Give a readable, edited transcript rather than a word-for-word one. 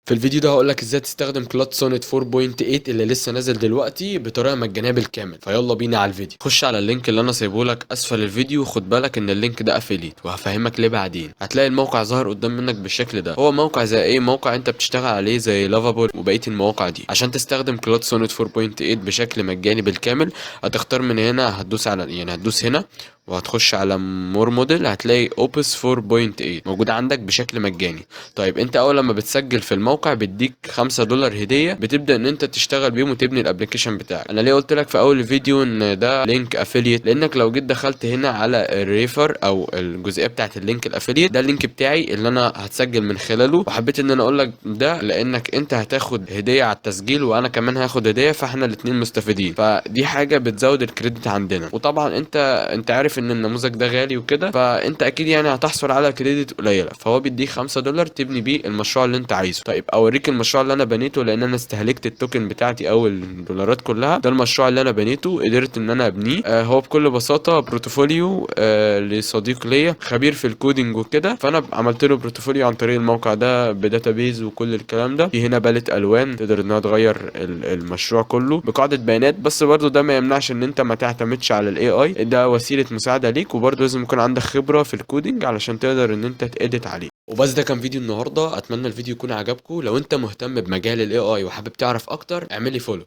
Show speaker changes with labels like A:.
A: في الفيديو ده هقولك ازاي تستخدم كلاد سونيت 4.8 اللي لسه نازل دلوقتي بطريقه مجانيه بالكامل. فيلا بينا على الفيديو. خش على اللينك اللي انا سايبه لك اسفل الفيديو، وخد بالك ان اللينك ده افيليت وهفهمك ليه بعدين. هتلاقي الموقع ظاهر قدام منك بالشكل ده. هو موقع زي اي موقع انت بتشتغل عليه زي لافابول وبقيه المواقع دي. عشان تستخدم كلاد سونيت 4.8 بشكل مجاني بالكامل هتختار من هنا، هتدوس هنا وهتخش على مور موديل، هتلاقي اوبس 4.8 موجود عندك بشكل مجاني. طيب انت اول لما بتسجل في الموقع بيديك $5 هديه، بتبدا ان انت تشتغل بيهم وتبني الابلكيشن بتاعك. انا ليه قلت لك في اول الفيديو ان ده لينك افيليت؟ لانك لو جيت دخلت هنا على الريفر او الجزئيه بتاعه اللينك الافيليت، ده اللينك بتاعي اللي انا هتسجل من خلاله. وحبيت ان انا اقول لك ده لانك انت هتاخد هديه على التسجيل وانا كمان هاخد هديه، فاحنا الاتنين مستفيدين. فدي حاجه بتزود الكريدت عندنا. وطبعا انت عارف ان النموذج ده غالي وكده، فانت اكيد يعني هتحصل على كريدت قليله، فهو بيديك $5 تبني بيه المشروع اللي انت عايزه. طيب اوريك المشروع اللي انا بنيته، لان انا استهلكت التوكن بتاعتي او الدولارات كلها. ده المشروع اللي انا بنيته، قدرت ان انا ابنيه. هو بكل بساطه بروتوفوليو لصديق ليا خبير في الكودينج وكده، فانا عملت له بروتوفوليو عن طريق الموقع ده بداتابيز وكل الكلام ده. في هنا باليت الوان تقدر انها تغير المشروع كله بقاعده بيانات. بس برضو ده ما يمنعش ان انت ما تعتمدش على الاي اي، ده وسيله مساعده ليك، وبرضو لازم يكون عندك خبره في الكودينج علشان تقدر ان انت تedit عليه. وبس ده كان فيديو النهارده، اتمنى الفيديو يكون عجبكم. لو انت مهتم بمجال الاي اي وحابب تعرف اكتر اعمل لي فولو.